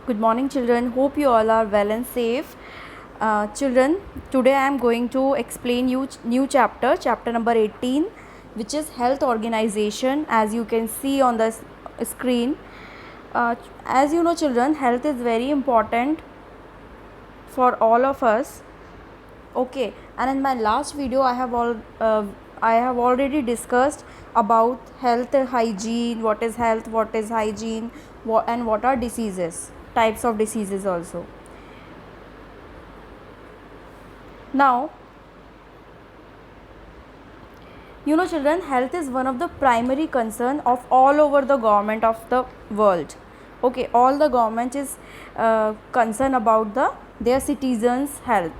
Good morning, children. Hope you all are well and safe. Children, today I am going to explain you new chapter number 18, which is health organization. As you can see on the screen, as you know, children, health is very important for all of us. Okay, and in my last video, I have already discussed about health hygiene. What is health? What is hygiene? And what are diseases? Types of diseases also. Now, you know, children, health is one of the primary concern of all over the government of the world. Okay, all the government is concerned about their citizens' health.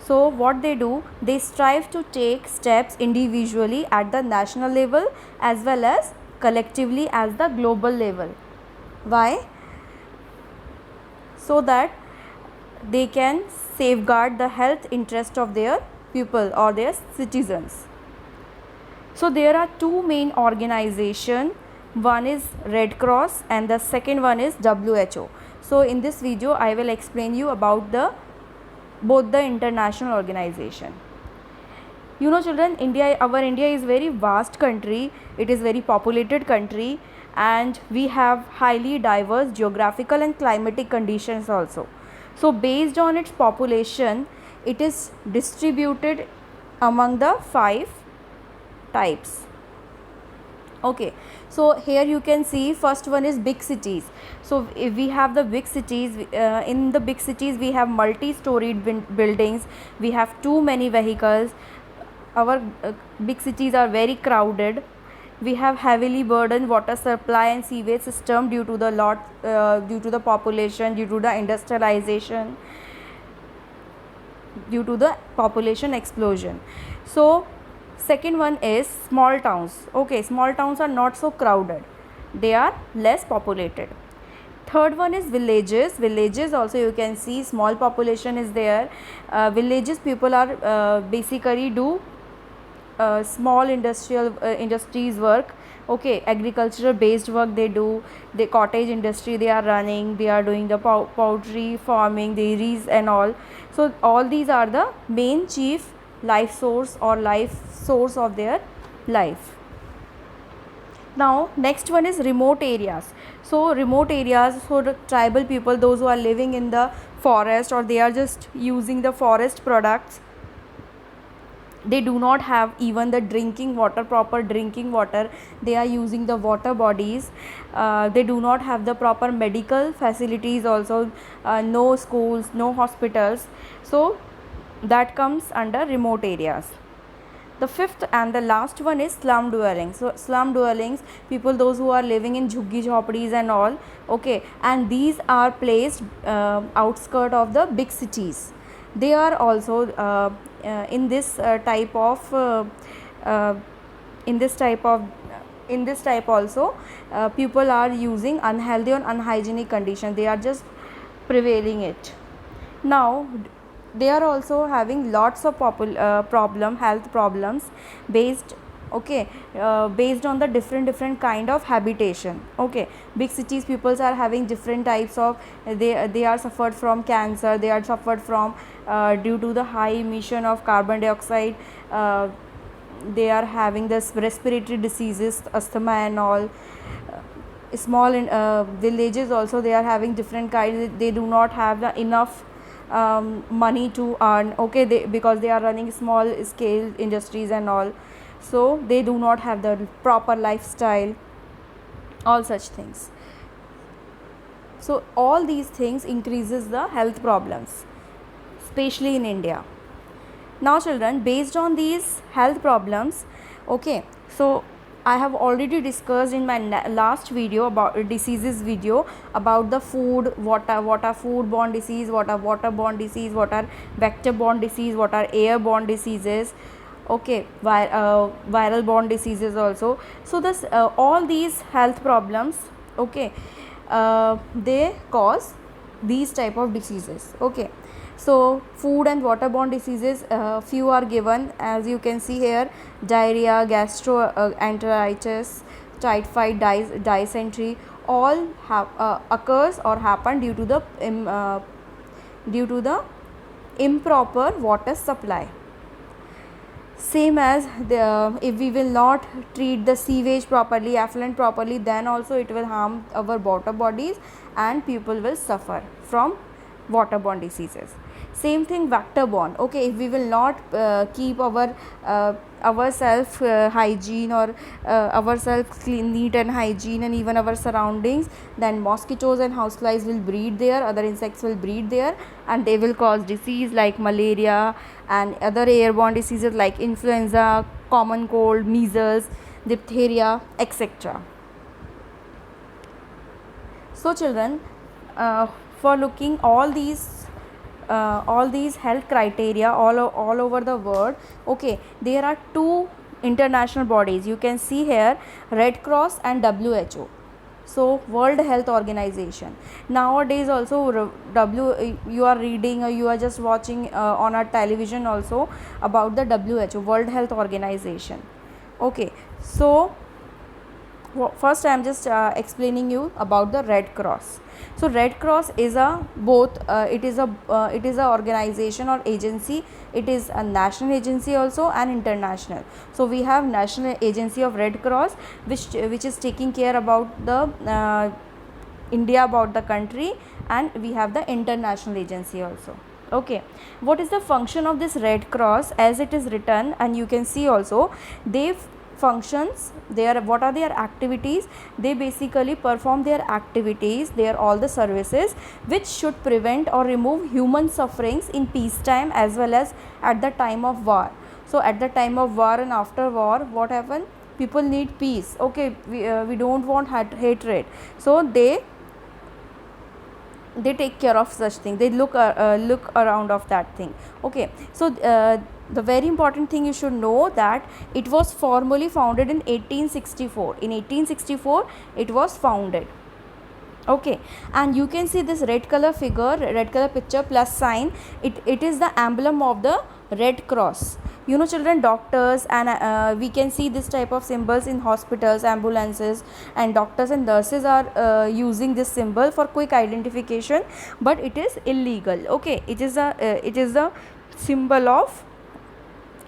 So what they do, they strive to take steps individually at the national level as well as collectively as the global level. Why? So that they can safeguard the health interest of their people or their citizens. So there are two main organizations. One is Red Cross and the second one is WHO. So in this video I will explain you about both the international organization. You know, children, our India is very vast country. It is very populated country, and we have highly diverse geographical and climatic conditions also. So based on its population, it is distributed among the 5 types. Okay, so here you can see first one is big cities. So if we have the big cities, in the big cities we have multi-storied buildings, we have too many vehicles, our big cities are very crowded, we have heavily burdened water supply and sewage system due to the population, due to the industrialization, due to the population explosion. So second one is small towns. Okay, small towns are not so crowded, they are less populated. Third one is villages. Villages also you can see small population is there. Villages people are basically do small industries work. Okay, agricultural based work they do. The cottage industry they are running, they are doing the poultry farming, dairies and all. So all these are the main chief life source of their life. Now next one is remote areas. So remote areas for the tribal people, those who are living in the forest or they are just using the forest products, they do not have even the proper drinking water, they are using the water bodies, they do not have the proper medical facilities also, no schools, no hospitals. So that comes under remote areas. The fifth and the last one is slum dwellings. So slum dwellings, people those who are living in jhuggi jhopdis and all. Okay, and these are placed outskirt of the big cities. They are also in this type also people are using unhealthy and unhygienic conditions, they are just prevailing it. Now they are also having lots of health problems based on the different kind of habitation. Okay, big cities peoples are having different types of, they are suffered from cancer, they are suffered from due to the high emission of carbon dioxide, they are having this respiratory diseases, asthma and all. Small villages also they are having different kinds, they do not have the enough money to earn. Okay, because they are running small scale industries and all, so they do not have the proper lifestyle, all such things. So all these things increases the health problems, especially in India. Now children, based on these health problems, okay, so I have already discussed in my last video about diseases video about the food, what are foodborne disease, what are waterborne disease, what are vector-borne disease, what are airborne diseases. Okay, viral borne diseases also. So this all these health problems, okay, they cause these type of diseases. Okay, so food and waterborne diseases, few are given as you can see here: diarrhea, gastroenteritis, typhoid, dysentery. all occurs or happen due to the improper water supply. Same as if we will not treat the sewage properly, effluent properly, then also it will harm our water bodies and people will suffer from waterborne diseases. Same thing vector borne. Okay, if we will not keep ourself hygiene or ourself clean, neat and hygiene, and even our surroundings, then mosquitoes and houseflies will breed there, other insects will breed there, and they will cause disease like malaria and other airborne diseases like influenza, common cold, measles, diphtheria, etc. So children, for looking all these health criteria all over the world, okay, there are two international bodies. You can see here Red Cross and WHO. So World Health Organization. Nowadays also you are reading or you are just watching on our television also about the WHO, World Health Organization. Okay, so first I am just explaining you about the Red Cross. So Red Cross is it is a organization or agency. It is a national agency also and international. So we have National Agency of Red Cross, which is taking care about the India, about the country, and we have the international agency also. Okay, what is the function of this Red Cross? As it is written, and you can see also, they functions, what are their activities? They basically perform their activities, all the services which should prevent or remove human sufferings in peacetime as well as at the time of war. So at the time of war and after war, what happen? People need peace. Okay, we don't want hatred, so they take care of such thing. They look around of that thing. Okay, so the very important thing you should know that it was formally founded in 1864. In 1864 it was founded. Okay, and you can see this red color figure, red color picture plus sign. It is the emblem of the Red Cross. You know children, doctors and we can see this type of symbols in hospitals, ambulances, and doctors and nurses are using this symbol for quick identification, but it is illegal. Okay, it is the symbol of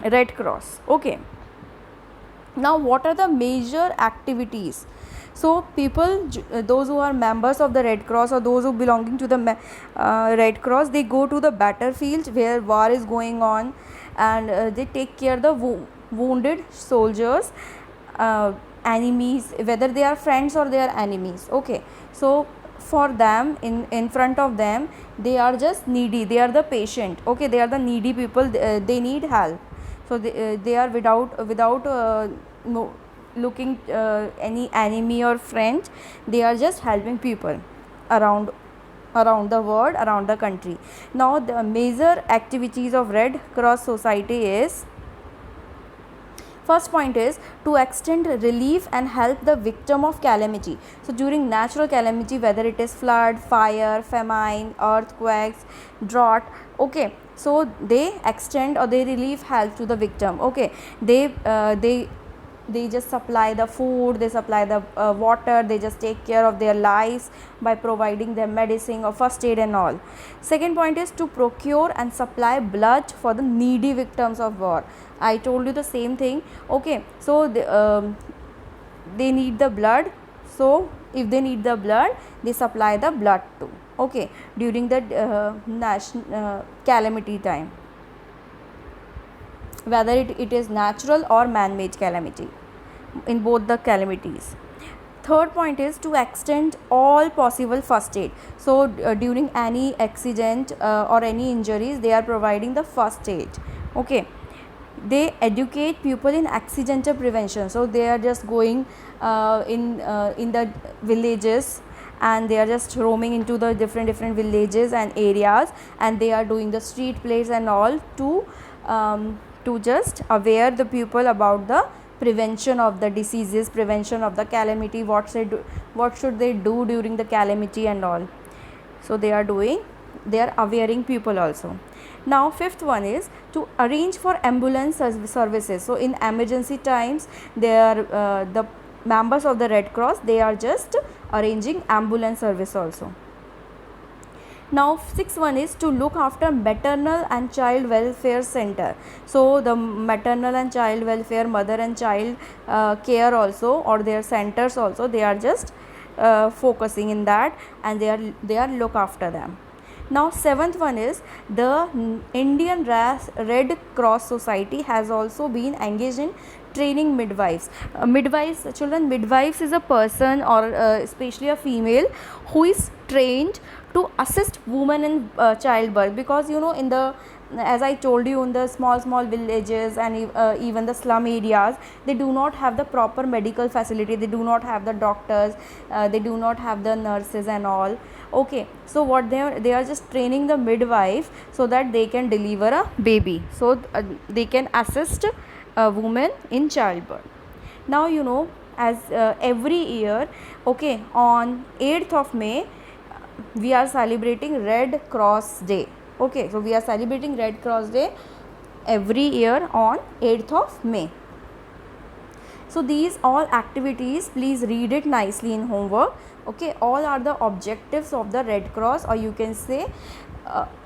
Red Cross. Okay, now what are the major activities? So people, those who are members of the Red Cross or those who belonging to the Red Cross, they go to the battlefield where war is going on, and they take care of the wounded soldiers, enemies, whether they are friends or they are enemies. Okay, so for them, in front of them, they are just needy, they are the patient. Okay, they are the needy people, they need help. So they are without looking any enemy or friend, they are just helping people around the world, around the country. Now the major activities of Red Cross Society is, first point is to extend relief and help the victim of calamity. So during natural calamity, whether it is flood, fire, famine, earthquakes, drought, okay, so they extend or they relieve help to the victim. Okay, they just supply the food, they supply the water, they just take care of their lives by providing them medicine or first aid and all. Second point is to procure and supply blood for the needy victims of war. I told you the same thing. Okay, so they need the blood, so if they need the blood, they supply the blood too. Okay, during the national calamity time, whether it is natural or man-made calamity, in both the calamities. Third point is to extend all possible first aid. So during any accident or any injuries, they are providing the first aid. Okay, they educate people in accidental prevention. So they are just going in the villages, and they are just roaming into the different villages and areas, and they are doing the street plays and all to just aware the people about the prevention of the diseases, prevention of the calamity, what should they do during the calamity and all. So they are awareing people also. Now fifth one is to arrange for ambulance services. So in emergency times, they are the members of the Red Cross, they are just arranging ambulance service also. Now 6 1 is to look after maternal and child welfare center. So the maternal and child welfare, mother and child care also, or their centers also, they are just focusing in that, and they are look after them. Now 7th one is the Indian Red Cross Society has also been engaged in training midwives. Midwives, children, midwives is a person, or especially a female, who is trained to assist women in childbirth, because in the, as I told you, in the small villages and even the slum areas, they do not have the proper medical facility, they do not have the doctors, they do not have the nurses and all. Okay, so what they are just training the midwife so that they can deliver a baby, so they can assist a woman in childbirth. Now as every year, okay, on 8th of May we are celebrating Red Cross Day. Okay, so we are celebrating Red Cross Day every year on 8th of May. So these all activities, please read it nicely in homework. Okay, all are the objectives of the Red Cross, or you can say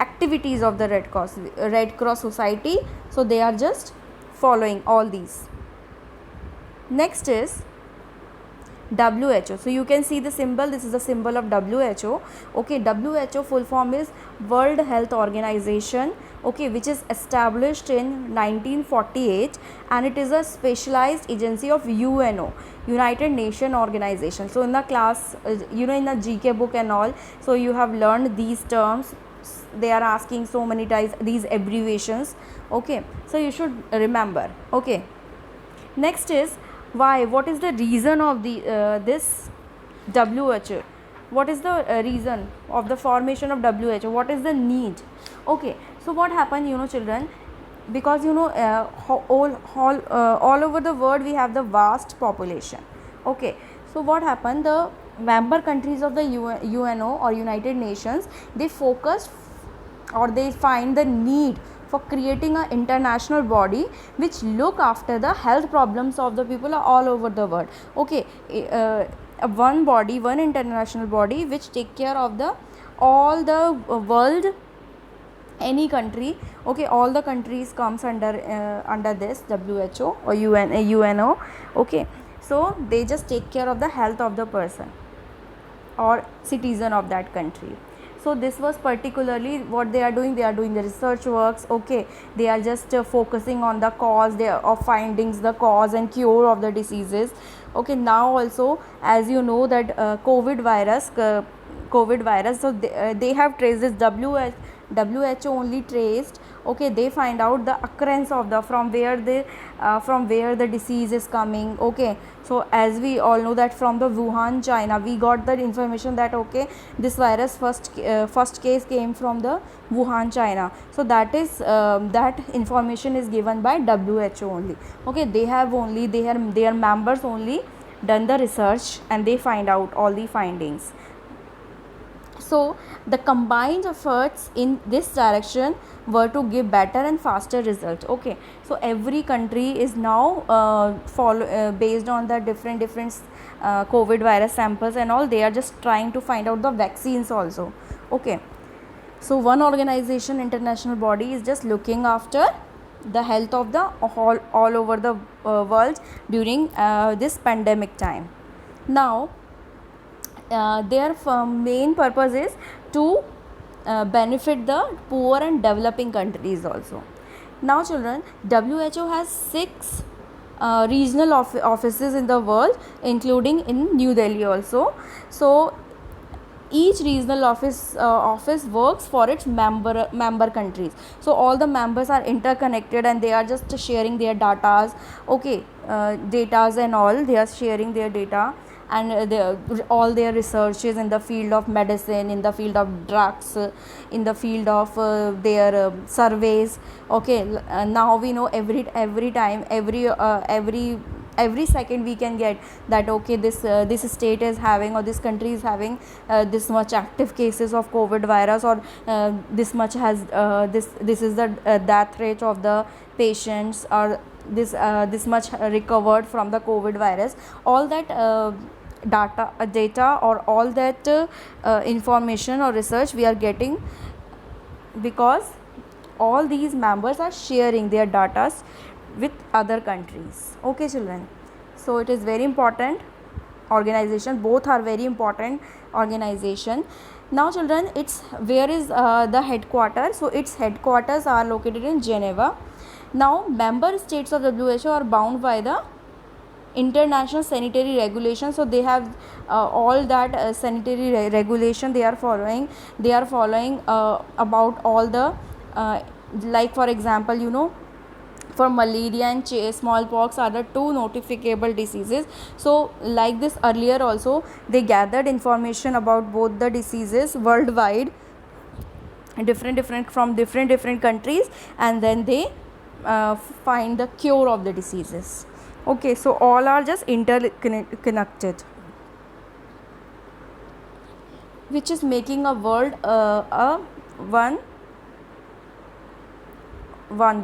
activities of the Red Cross Society. So they are just following all these. Next is WHO. So you can see the symbol, this is the symbol of WHO. Okay, WHO full form is World Health Organization, okay, which is established in 1948, and it is a specialized agency of UNO, United Nations Organization. So in the class, in the GK book and all, so you have learned these terms. They are asking so many times these abbreviations. Okay, so you should remember. Okay, next is why, what is the reason of the this WHO? What is the reason of the formation of WHO? What is the need? Okay, so what happened, children, because all over the world we have the vast population. Okay, so what happened, the member countries of the UNO, or United Nations, they focused, or they find the need for creating an international body which look after the health problems of the people all over the world. Okay, one body, one international body which take care of the all the world, any country. Okay, all the countries comes under this WHO or UNO. Okay, so they just take care of the health of the person or citizen of that country. So this was particularly what they are doing the research works. Okay, they are just focusing on the cause of findings, the cause and cure of the diseases. Okay, now also, as you know, that COVID virus, so they have traced this, WHO only traced. Okay, they find out the occurrence of the from where the disease is coming. Okay, so as we all know that from the Wuhan, China, we got the information that okay, this virus first case came from the Wuhan, China. So that is that information is given by WHO only. Okay, they have only their members only done the research, and they find out all the findings. So the combined efforts in this direction were to give better and faster results. Okay, so every country is now based on the different COVID virus samples and all, they are just trying to find out the vaccines also. Okay, so one organization, international body, is just looking after the health of the all over the world during this pandemic time. Now their main purpose is to benefit the poor and developing countries also. Now children, WHO has 6 regional offices in the world, including in New Delhi also. So each regional office works for its member countries. So all the members are interconnected, and they are just sharing their datas. Okay, datas and all, they are sharing their data, and all their researches in the field of medicine, in the field of drugs, in the field of their surveys. Okay, now we know every time, every second we can get that okay, this state is having, or this country is having this much active cases of COVID virus, or this much has this is the death rate of the patients, or this much recovered from the COVID virus. All that data or all that information or research we are getting because all these members are sharing their data with other countries. Okay children, so it is very important organization, both are very important organization. Now children, it's where is the headquarters? So its headquarters are located in Geneva. Now member states of WHO are bound by the international sanitary regulation, so they have all that sanitary regulation they are following. They are following about all the like for example, you know, for malaria and smallpox are the two notificable diseases. So like this earlier also they gathered information about both the diseases worldwide, different from different countries, and then they find the cure of the diseases. Okay, so all are just interconnected, which is making a world a one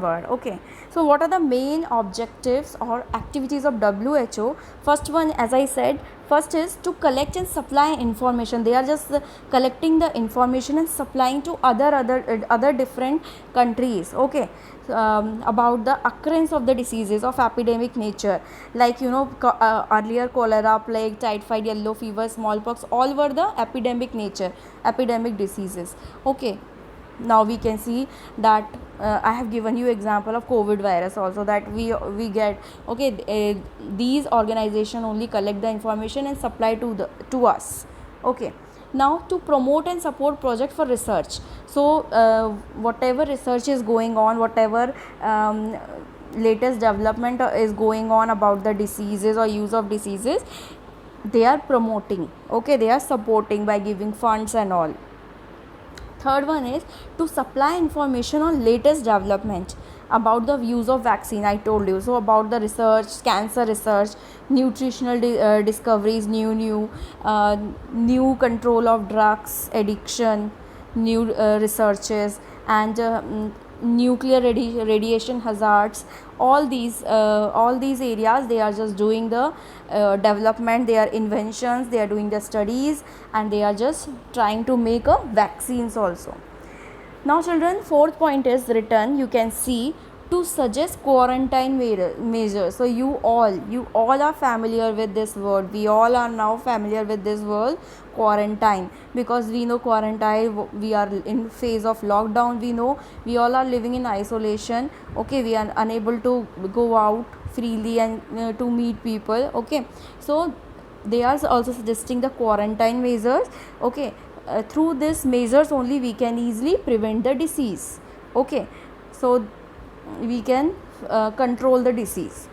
word. Okay, so what are the main objectives or activities of WHO? First one, as I said, first is to collect and supply information. They are just collecting the information and supplying to other different countries. Okay, about the occurrence of the diseases of epidemic nature, like you know, earlier cholera, plague, typhoid, yellow fever, smallpox, all were the epidemic nature, epidemic diseases. Okay, now we can see that I have given you example of COVID virus also, that we get. Okay, these organization only collect the information and supply to us. Okay, now to promote and support project for research. So whatever research is going on, whatever latest development is going on about the diseases or use of diseases, they are promoting. Okay, they are supporting by giving funds and all. Third one is to supply information on latest development about the use of vaccine. I told you, so about the research, cancer research, nutritional discoveries, new control of drugs addiction, new researches, and nuclear radiation hazards. All these areas they are just doing the development, they are inventions, they are doing the studies, and they are just trying to make a vaccines also. Now children, fourth point is written, you can see, to suggest quarantine measures. So you all are familiar with this word. We all are now familiar with this word quarantine, because we know quarantine, we are in phase of lockdown, we know we all are living in isolation. Okay, we are unable to go out freely and to meet people. Okay, so they are also suggesting the quarantine measures. Okay, through these measures only we can easily prevent the disease. Okay, so we can control the disease.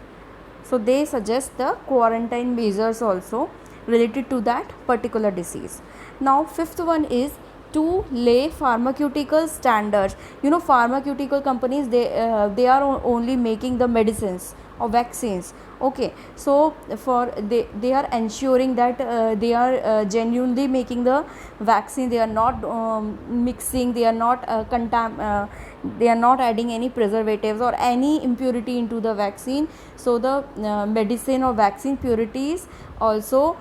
So they suggest the quarantine measures also related to that particular disease. Now fifth one is to lay pharmaceutical standards. You know, pharmaceutical companies, they are only making the medicines or vaccines. Okay, so for they are ensuring that they are genuinely making the vaccine. They are not mixing, they are not they are not adding any preservatives or any impurity into the vaccine. So the medicine or vaccine purities also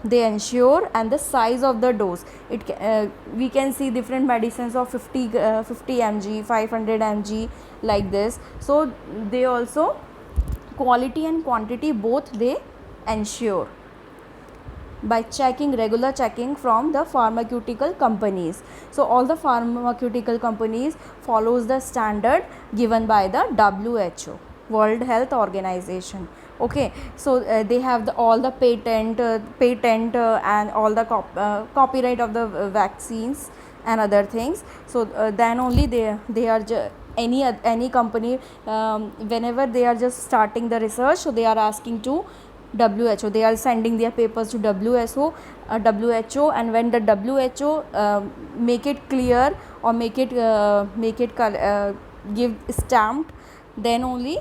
they ensure, and the size of the dose, we can see different medicines of 50 mg, 500 mg, like this. So they also quality and quantity both they ensure by regular checking from the pharmaceutical companies. So all the pharmaceutical companies follows the standard given by the WHO, World Health Organization. Okay, so they have all the patent and all the copyright of the vaccines and other things. So then only they are any company, whenever they are just starting the research, so they are asking to WHO, they are sending their papers to WHO, and when the WHO make it clear or make it give stamped, then only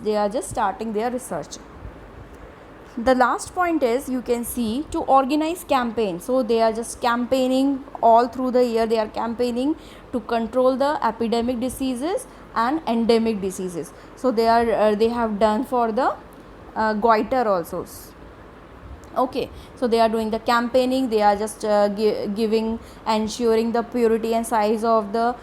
they are just starting their research. The last point is, you can see, to organize campaign. So they are just campaigning all through the year. They are campaigning to control the epidemic diseases and endemic diseases. So they have done for the goiter also. Okay, so they are doing the campaigning, they are just giving, ensuring the purity and size of the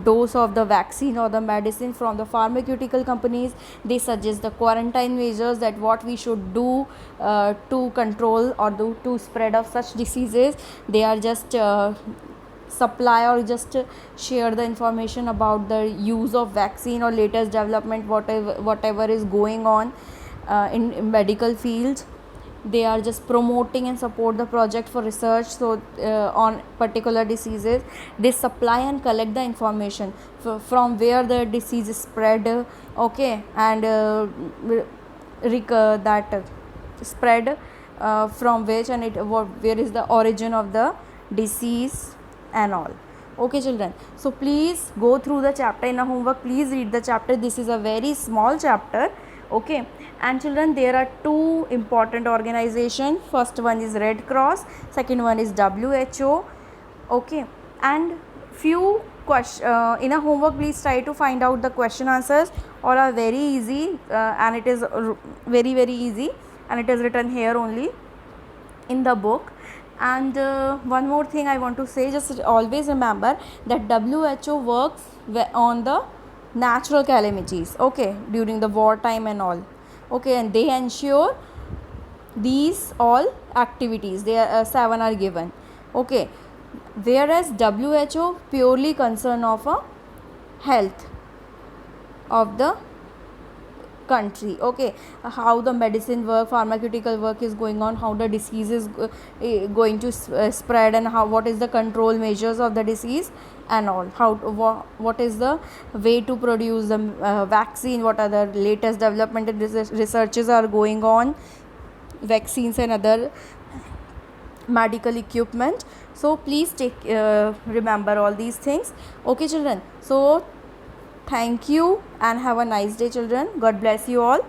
dose of the vaccine or the medicine from the pharmaceutical companies. They suggest the quarantine measures, that what we should do to control or do to spread of such diseases. They are just supply or just share the information about the use of vaccine or latest development, whatever is going on in medical fields. They are just promoting and support the project for research, so on particular diseases. They supply and collect the information from where the disease is spread, okay, and that spread from which, and where is the origin of the disease and all. Okay children, so please go through the chapter in a homework. Please read the chapter. This is a very small chapter. Okay, and children, there are two important organizations. First one is Red Cross, second one is WHO. Okay, and few in a homework, please try to find out the question answers. All are very easy, and it is very easy, and it is written here only in the book. And one more thing I want to say, just always remember that WHO works on the natural calamities, okay, during the war time and all. Okay, and they ensure these all activities, they are 7 are given. Okay, whereas WHO purely concern of a health of the country. Okay, how the medicine work, pharmaceutical work is going on, how the disease is going to spread, and what is the control measures of the disease and all, how what is the way to produce the vaccine, what are the latest development and researches are going on, vaccines and other medical equipment. So please take remember all these things. Okay children, so thank you and have a nice day children. God bless you all.